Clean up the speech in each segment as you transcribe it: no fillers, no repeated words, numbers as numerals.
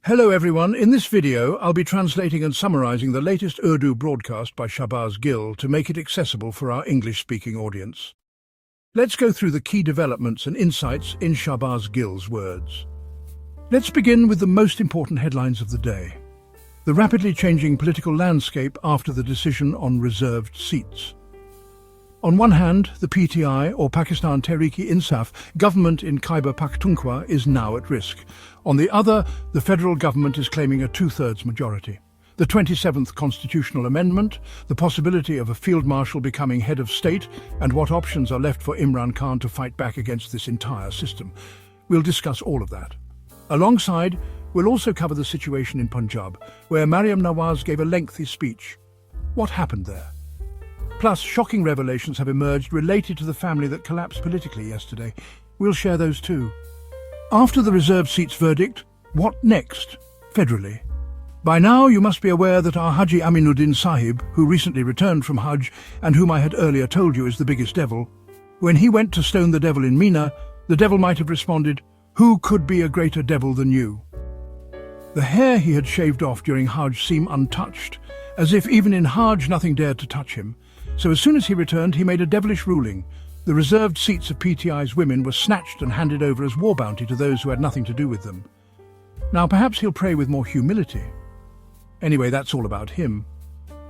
Hello everyone, in this video I'll be translating and summarizing the latest Urdu broadcast by Shahbaz Gill to make it accessible for our English-speaking audience. Let's go through the key developments and insights in Shahbaz Gill's words. Let's begin with the most important headlines of the day. The rapidly changing political landscape after the decision on reserved seats. On one hand, the PTI, or Pakistan Tehreek-e-Insaf, government in Khyber Pakhtunkhwa is now at risk. On the other, the federal government is claiming a two-thirds majority. The 27th constitutional amendment, the possibility of a field marshal becoming head of state, and what options are left for Imran Khan to fight back against this entire system. We'll discuss all of that. Alongside, we'll also cover the situation in Punjab, where Maryam Nawaz gave a lengthy speech. What happened there? Plus, shocking revelations have emerged related to the family that collapsed politically yesterday. We'll share those too. After the reserved seats verdict, what next, federally? By now, you must be aware that our Haji Aminuddin Sahib, who recently returned from Hajj and whom I had earlier told you is the biggest devil, when he went to stone the devil in Mina, the devil might have responded, "Who could be a greater devil than you?" The hair he had shaved off during Hajj seemed untouched, as if even in Hajj nothing dared to touch him. So as soon as he returned, he made a devilish ruling. The reserved seats of PTI's women were snatched and handed over as war bounty to those who had nothing to do with them. Now perhaps he'll pray with more humility. Anyway, that's all about him.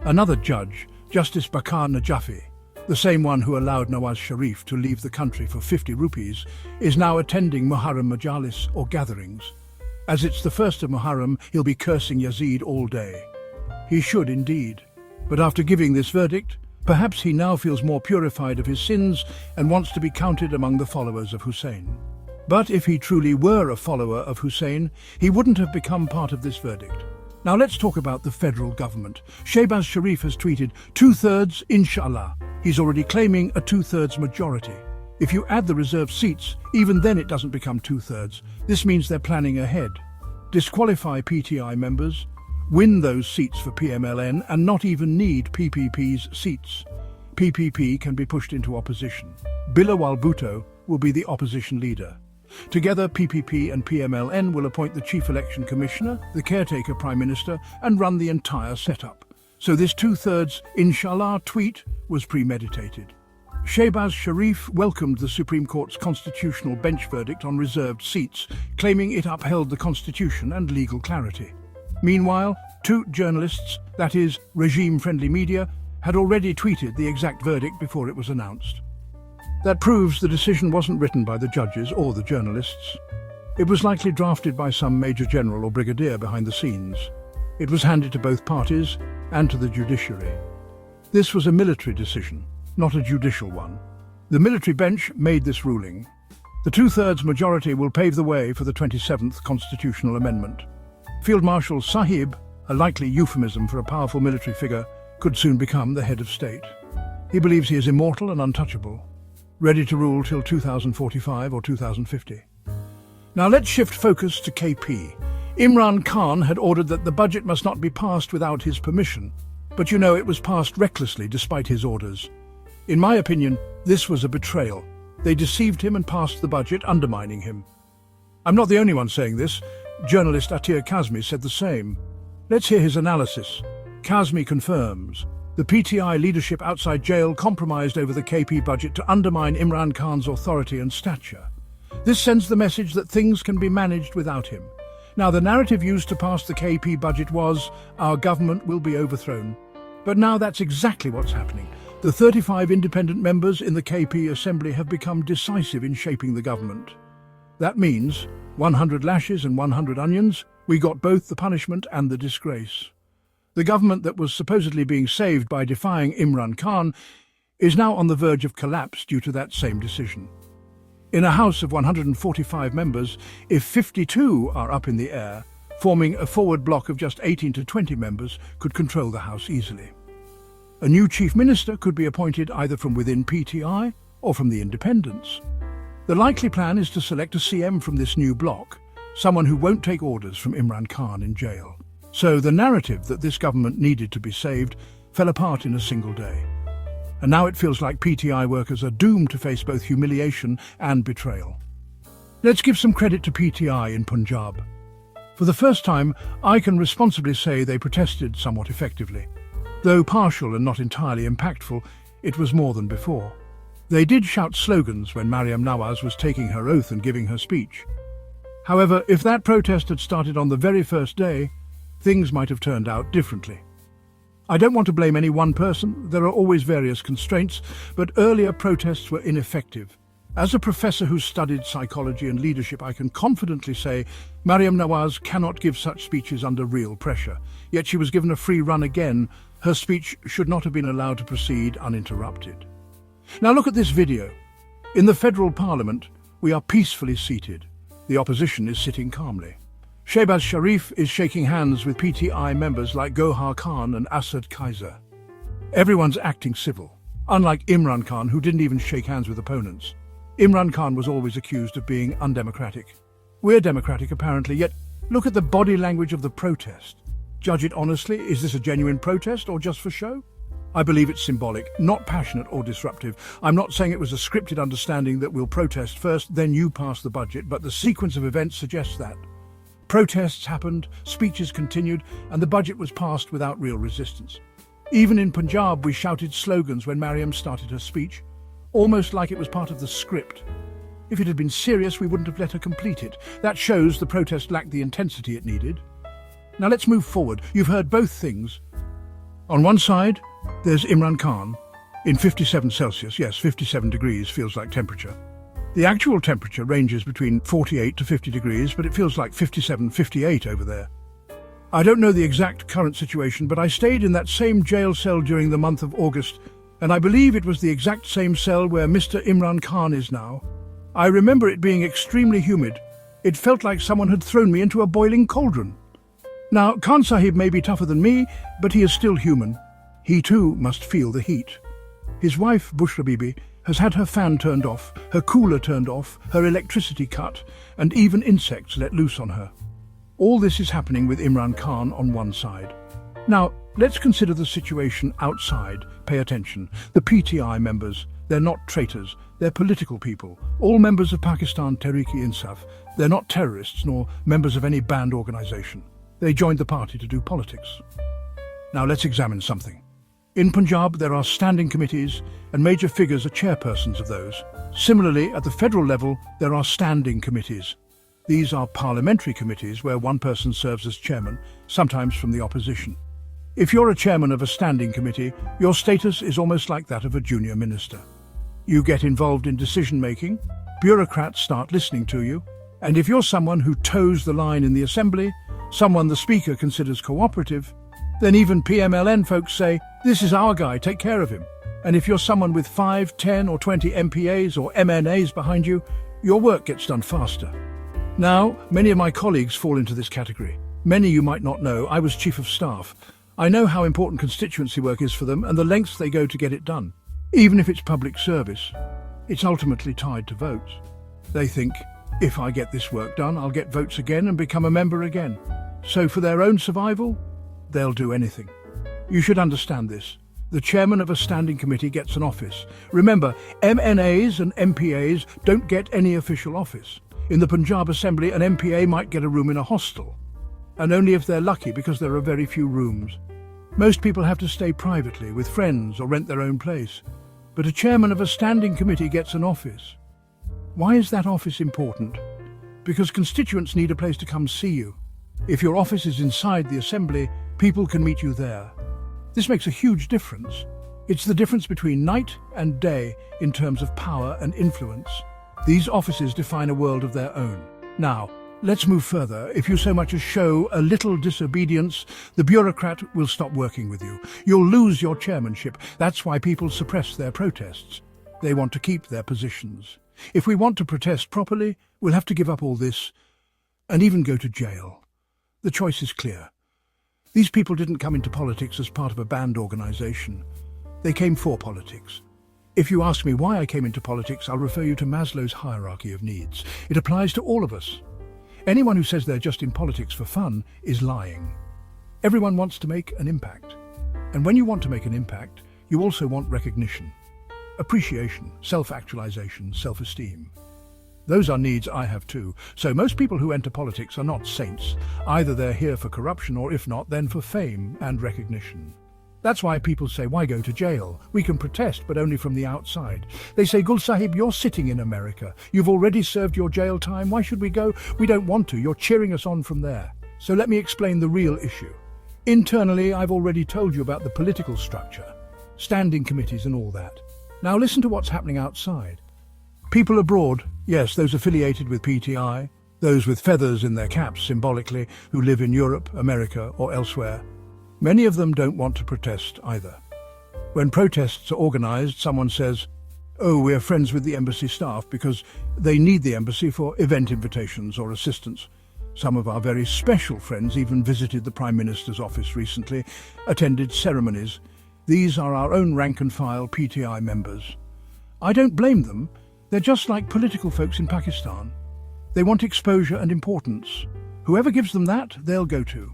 Another judge, Justice Bakar Najafi, the same one who allowed Nawaz Sharif to leave the country for 50 rupees, is now attending Muharram Majalis or gatherings. As it's the first of Muharram, he'll be cursing Yazid all day. He should indeed. But after giving this verdict, perhaps he now feels more purified of his sins and wants to be counted among the followers of Hussein. But if he truly were a follower of Hussein, he wouldn't have become part of this verdict. Now let's talk about the federal government. Shahbaz Sharif has tweeted, "2/3, inshallah." He's already claiming a 2/3 majority. If you add the reserved seats, even then it doesn't become 2/3. This means they're planning ahead. Disqualify PTI members, win those seats for PMLN and not even need PPP's seats. PPP can be pushed into opposition. Bilawal Bhutto will be the opposition leader. Together, PPP and PMLN will appoint the Chief Election Commissioner, the caretaker Prime Minister, and run the entire setup. So this 2/3 inshallah tweet was premeditated. Shahbaz Sharif welcomed the Supreme Court's constitutional bench verdict on reserved seats, claiming it upheld the Constitution and legal clarity. Meanwhile, two journalists, that is, regime-friendly media, had already tweeted the exact verdict before it was announced. That proves the decision wasn't written by the judges or the journalists. It was likely drafted by some major general or brigadier behind the scenes. It was handed to both parties and to the judiciary. This was a military decision, not a judicial one. The military bench made this ruling. The 2/3 majority will pave the way for the 27th constitutional amendment. Field Marshal Sahib, a likely euphemism for a powerful military figure, could soon become the head of state. He believes he is immortal and untouchable, ready to rule till 2045 or 2050. Now let's shift focus to KP. Imran Khan had ordered that the budget must not be passed without his permission, but you know it was passed recklessly despite his orders. In my opinion, this was a betrayal. They deceived him and passed the budget, undermining him. I'm not the only one saying this. Journalist Atir Kazmi said the same. Let's hear his analysis. Kazmi confirms, the PTI leadership outside jail compromised over the KP budget to undermine Imran Khan's authority and stature. This sends the message that things can be managed without him. Now, the narrative used to pass the KP budget was, our government will be overthrown. But now that's exactly what's happening. The 35 independent members in the KP Assembly have become decisive in shaping the government. That means 100 lashes and 100 onions, we got both the punishment and the disgrace. The government that was supposedly being saved by defying Imran Khan is now on the verge of collapse due to that same decision. In a House of 145 members, if 52 are up in the air, forming a forward bloc of just 18 to 20 members could control the House easily. A new Chief Minister could be appointed either from within PTI or from the independents. The likely plan is to select a CM from this new bloc, someone who won't take orders from Imran Khan in jail. So the narrative that this government needed to be saved fell apart in a single day. And now it feels like PTI workers are doomed to face both humiliation and betrayal. Let's give some credit to PTI in Punjab. For the first time, I can responsibly say they protested somewhat effectively. Though partial and not entirely impactful, it was more than before. They did shout slogans when Maryam Nawaz was taking her oath and giving her speech. However, if that protest had started on the very first day, things might have turned out differently. I don't want to blame any one person, there are always various constraints, but earlier protests were ineffective. As a professor who studied psychology and leadership, I can confidently say Maryam Nawaz cannot give such speeches under real pressure. Yet she was given a free run again. Her speech should not have been allowed to proceed uninterrupted. Now look at this video. In the federal parliament, we are peacefully seated. The opposition is sitting calmly. Shahbaz Sharif is shaking hands with PTI members like Gohar Khan and Asad Kaiser. Everyone's acting civil, unlike Imran Khan, who didn't even shake hands with opponents. Imran Khan was always accused of being undemocratic. We're democratic apparently, yet look at the body language of the protest. Judge it honestly, is this a genuine protest or just for show? I believe it's symbolic, not passionate or disruptive. I'm not saying it was a scripted understanding that we'll protest first, then you pass the budget, but the sequence of events suggests that. Protests happened, speeches continued, and the budget was passed without real resistance. Even in Punjab, we shouted slogans when Maryam started her speech, almost like it was part of the script. If it had been serious, we wouldn't have let her complete it. That shows the protest lacked the intensity it needed. Now let's move forward. You've heard both things. On one side, there's Imran Khan in 57 Celsius. Yes, 57 degrees feels like temperature. The actual temperature ranges between 48 to 50 degrees, but it feels like 57, 58 over there. I don't know the exact current situation, but I stayed in that same jail cell during the month of August, and I believe it was the exact same cell where Mr. Imran Khan is now. I remember it being extremely humid. It felt like someone had thrown me into a boiling cauldron. Now, Khan Sahib may be tougher than me, but he is still human. He too must feel the heat. His wife, Bushra Bibi, has had her fan turned off, her cooler turned off, her electricity cut, and even insects let loose on her. All this is happening with Imran Khan on one side. Now, let's consider the situation outside. Pay attention. The PTI members, they're not traitors, they're political people, all members of Pakistan Tehreek-e-Insaf. They're not terrorists nor members of any banned organization. They joined the party to do politics. Now let's examine something. In Punjab, there are standing committees, and major figures are chairpersons of those. Similarly, at the federal level, there are standing committees. These are parliamentary committees where one person serves as chairman, sometimes from the opposition. If you're a chairman of a standing committee, your status is almost like that of a junior minister. You get involved in decision-making, bureaucrats start listening to you, and if you're someone who toes the line in the assembly, someone the speaker considers cooperative, then even PMLN folks say, "This is our guy, take care of him." And if you're someone with 5, 10 or 20 MPAs or MNAs behind you, your work gets done faster. Now, many of my colleagues fall into this category. Many you might not know, I was chief of staff. I know how important constituency work is for them and the lengths they go to get it done. Even if it's public service, it's ultimately tied to votes. They think, if I get this work done, I'll get votes again and become a member again. So for their own survival, they'll do anything. You should understand this. The chairman of a standing committee gets an office. Remember, MNAs and MPAs don't get any official office. In the Punjab Assembly, an MPA might get a room in a hostel, and only if they're lucky because there are very few rooms. Most people have to stay privately with friends or rent their own place. But a chairman of a standing committee gets an office. Why is that office important? Because constituents need a place to come see you. If your office is inside the assembly, people can meet you there. This makes a huge difference. It's the difference between night and day in terms of power and influence. These offices define a world of their own. Now, let's move further. If you so much as show a little disobedience, the bureaucrat will stop working with you. You'll lose your chairmanship. That's why people suppress their protests. They want to keep their positions. If we want to protest properly, we'll have to give up all this and even go to jail. The choice is clear. These people didn't come into politics as part of a banned organization. They came for politics. If you ask me why I came into politics, I'll refer you to Maslow's hierarchy of needs. It applies to all of us. Anyone who says they're just in politics for fun is lying. Everyone wants to make an impact. And when you want to make an impact, you also want recognition, appreciation, self-actualization, self-esteem. Those are needs I have too. So most people who enter politics are not saints. Either they're here for corruption or if not, then for fame and recognition. That's why people say, why go to jail? We can protest, but only from the outside. They say, Gul Sahib, you're sitting in America. You've already served your jail time. Why should we go? We don't want to. You're cheering us on from there. So let me explain the real issue. Internally, I've already told you about the political structure, standing committees and all that. Now listen to what's happening outside. People abroad, yes, those affiliated with PTI, those with feathers in their caps symbolically, who live in Europe, America or elsewhere. Many of them don't want to protest either. When protests are organized, someone says, oh, we're friends with the embassy staff because they need the embassy for event invitations or assistance. Some of our very special friends even visited the Prime Minister's office recently, attended ceremonies. These are our own rank-and-file PTI members. I don't blame them. They're just like political folks in Pakistan. They want exposure and importance. Whoever gives them that, they'll go to.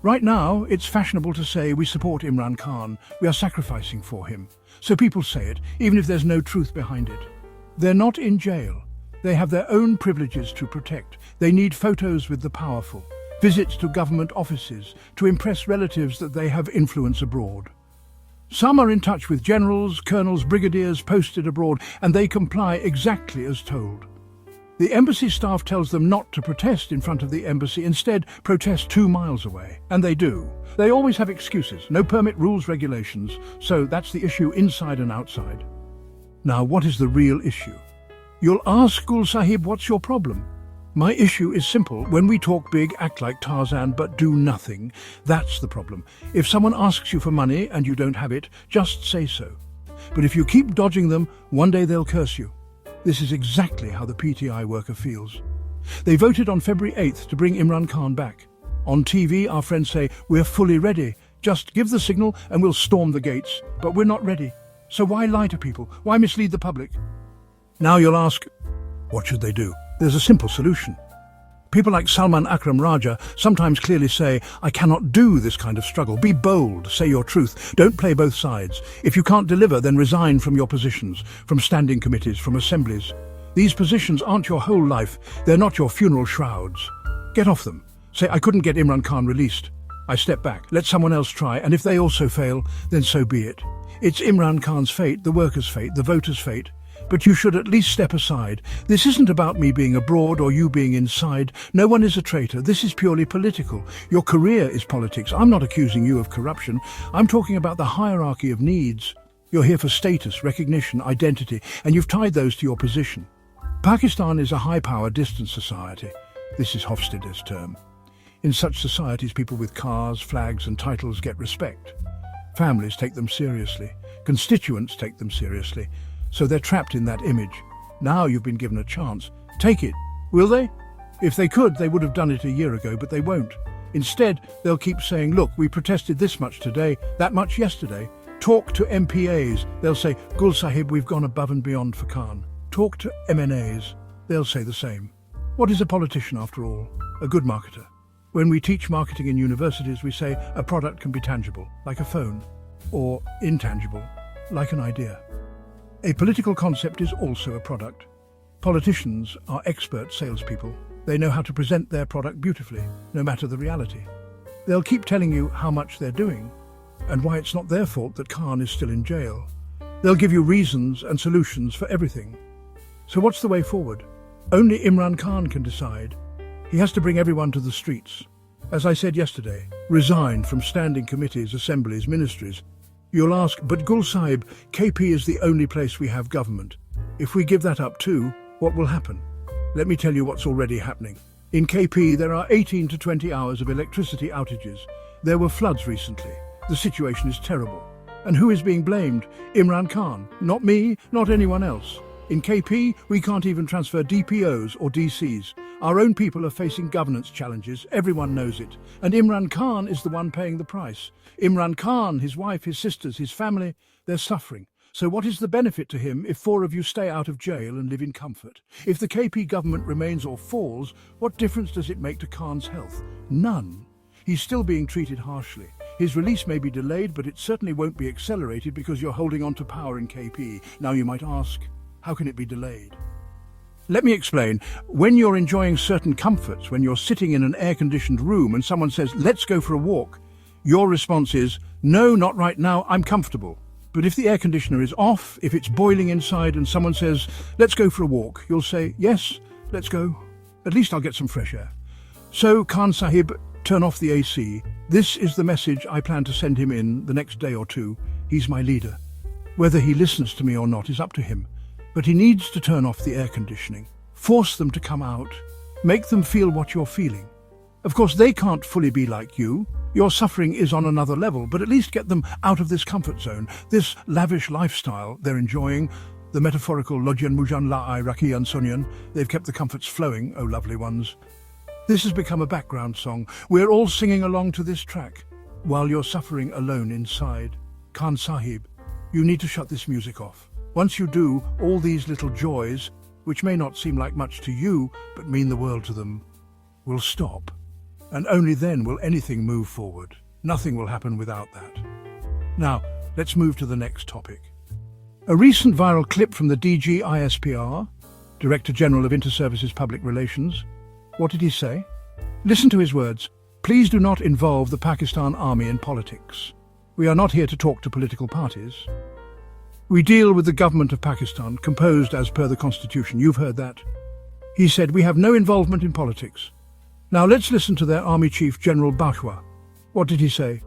Right now, it's fashionable to say we support Imran Khan, we are sacrificing for him. So people say it, even if there's no truth behind it. They're not in jail. They have their own privileges to protect. They need photos with the powerful, visits to government offices, to impress relatives that they have influence abroad. Some are in touch with generals, colonels, brigadiers posted abroad, and they comply exactly as told. The embassy staff tells them not to protest in front of the embassy, instead protest 2 miles away. And they do. They always have excuses, no permit rules, regulations, so that's the issue inside and outside. Now, what is the real issue? You'll ask, Gul Sahib, what's your problem? My issue is simple. When we talk big, act like Tarzan, but do nothing, that's the problem. If someone asks you for money and you don't have it, just say so. But if you keep dodging them, one day they'll curse you. This is exactly how the PTI worker feels. They voted on February 8th to bring Imran Khan back. On TV, our friends say, we're fully ready. Just give the signal and we'll storm the gates. But we're not ready. So why lie to people? Why mislead the public? Now you'll ask, what should they do? There's a simple solution. People like Salman Akram Raja sometimes clearly say, I cannot do this kind of struggle. Be bold, say your truth. Don't play both sides. If you can't deliver, then resign from your positions, from standing committees, from assemblies. These positions aren't your whole life. They're not your funeral shrouds. Get off them. Say, I couldn't get Imran Khan released. I step back. Let someone else try, and if they also fail, then so be it. It's Imran Khan's fate, the workers' fate, the voters' fate. But you should at least step aside. This isn't about me being abroad or you being inside. No one is a traitor. This is purely political. Your career is politics. I'm not accusing you of corruption. I'm talking about the hierarchy of needs. You're here for status, recognition, identity, and you've tied those to your position. Pakistan is a high-power, distant society. This is Hofstede's term. In such societies, people with cars, flags and titles get respect. Families take them seriously. Constituents take them seriously. So they're trapped in that image. Now you've been given a chance. Take it. Will they? If they could, they would have done it a year ago, but they won't. Instead, they'll keep saying, look, we protested this much today, that much yesterday. Talk to MPAs. They'll say, Gul Sahib, we've gone above and beyond for Khan. Talk to MNAs. They'll say the same. What is a politician, after all? A good marketer. When we teach marketing in universities, we say a product can be tangible, like a phone, or intangible, like an idea. A political concept is also a product. Politicians are expert salespeople. They know how to present their product beautifully, no matter the reality. They'll keep telling you how much they're doing, and why it's not their fault that Khan is still in jail. They'll give you reasons and solutions for everything. So what's the way forward? Only Imran Khan can decide. He has to bring everyone to the streets. As I said yesterday, resign from standing committees, assemblies, ministries. You'll ask, but Gul Sahib, KP is the only place we have government. If we give that up too, what will happen? Let me tell you what's already happening. In KP, there are 18 to 20 hours of electricity outages. There were floods recently. The situation is terrible. And who is being blamed? Imran Khan. Not me, not anyone else. In KP, we can't even transfer DPOs or DCs. Our own people are facing governance challenges, everyone knows it. And Imran Khan is the one paying the price. Imran Khan, his wife, his sisters, his family, they're suffering. So what is the benefit to him if 4 of you stay out of jail and live in comfort? If the KP government remains or falls, what difference does it make to Khan's health? None. He's still being treated harshly. His release may be delayed, but it certainly won't be accelerated because you're holding on to power in KP. Now you might ask, how can it be delayed? Let me explain. When you're enjoying certain comforts, when you're sitting in an air-conditioned room and someone says, let's go for a walk, your response is, no, not right now, I'm comfortable. But if the air conditioner is off, if it's boiling inside and someone says, let's go for a walk, you'll say, yes, let's go. At least I'll get some fresh air. So, Khan Sahib, turn off the AC. This is the message I plan to send him in the next day or two. He's my leader. Whether he listens to me or not is up to him. But he needs to turn off the air conditioning. Force them to come out. Make them feel what you're feeling. Of course, they can't fully be like you. Your suffering is on another level, but at least get them out of this comfort zone, this lavish lifestyle they're enjoying, the metaphorical Lodjan Mujan La'ai Rakian Sunyan. They've kept the comforts flowing, oh lovely ones. This has become a background song. We're all singing along to this track, while you're suffering alone inside. Khan Sahib, you need to shut this music off. Once you do, all these little joys, which may not seem like much to you, but mean the world to them, will stop. And only then will anything move forward. Nothing will happen without that. Now, let's move to the next topic. A recent viral clip from the DG ISPR, Director General of Inter-Services Public Relations. What did he say? Listen to his words. Please do not involve the Pakistan Army in politics. We are not here to talk to political parties. We deal with the government of Pakistan, composed as per the Constitution. You've heard that. He said, we have no involvement in politics. Now let's listen to their Army Chief General Bajwa. What did he say?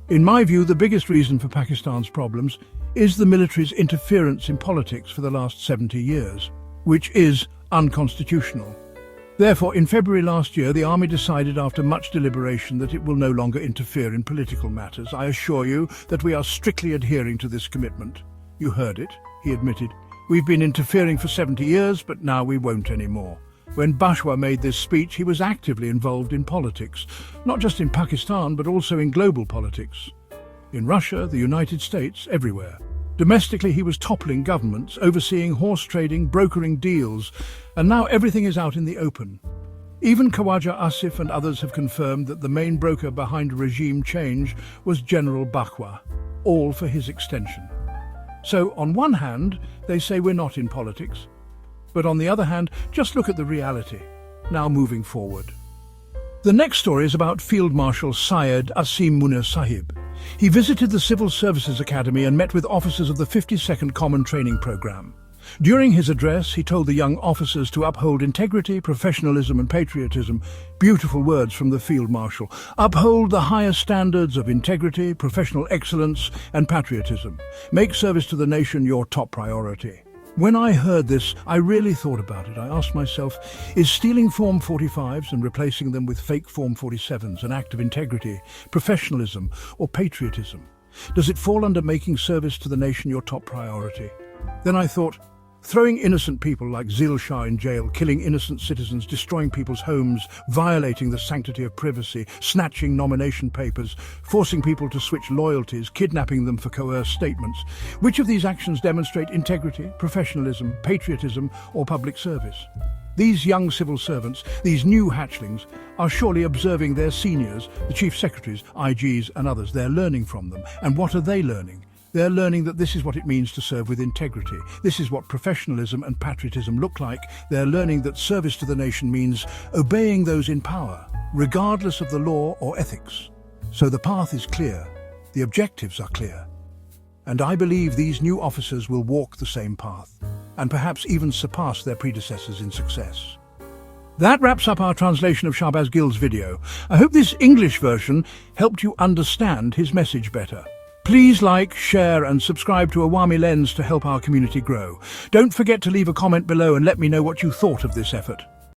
In my view, the biggest reason for Pakistan's problems is the military's interference in politics for the last 70 years, which is unconstitutional. Therefore, in February last year, the Army decided after much deliberation that it will no longer interfere in political matters. I assure you that we are strictly adhering to this commitment. You heard it, he admitted. We've been interfering for 70 years, but now we won't anymore. When Bajwa made this speech, he was actively involved in politics, not just in Pakistan, but also in global politics. In Russia, the United States, everywhere. Domestically, he was toppling governments, overseeing horse trading, brokering deals, and now everything is out in the open. Even Khawaja Asif and others have confirmed that the main broker behind regime change was General Bajwa, all for his extension. So, on one hand, they say we're not in politics. But on the other hand, just look at the reality, now moving forward. The next story is about Field Marshal Syed Asim Munir Sahib. He visited the Civil Services Academy and met with officers of the 52nd Common Training Programme. During his address, he told the young officers to uphold integrity, professionalism and patriotism. Beautiful words from the Field Marshal. Uphold the highest standards of integrity, professional excellence and patriotism. Make service to the nation your top priority. When I heard this, I really thought about it. I asked myself, is stealing Form 45s and replacing them with fake Form 47s an act of integrity, professionalism or patriotism? Does it fall under making service to the nation your top priority? Then I thought, throwing innocent people like Zil Shah in jail, killing innocent citizens, destroying people's homes, violating the sanctity of privacy, snatching nomination papers, forcing people to switch loyalties, kidnapping them for coerced statements. Which of these actions demonstrate integrity, professionalism, patriotism, or public service? These young civil servants, these new hatchlings, are surely observing their seniors, the chief secretaries, IGs and others. They're learning from them. And what are they learning? They're learning that this is what it means to serve with integrity. This is what professionalism and patriotism look like. They're learning that service to the nation means obeying those in power, regardless of the law or ethics. So the path is clear. The objectives are clear. And I believe these new officers will walk the same path, and perhaps even surpass their predecessors in success. That wraps up our translation of Shahbaz Gill's video. I hope this English version helped you understand his message better. Please like, share and subscribe to Awami Lens to help our community grow. Don't forget to leave a comment below and let me know what you thought of this effort.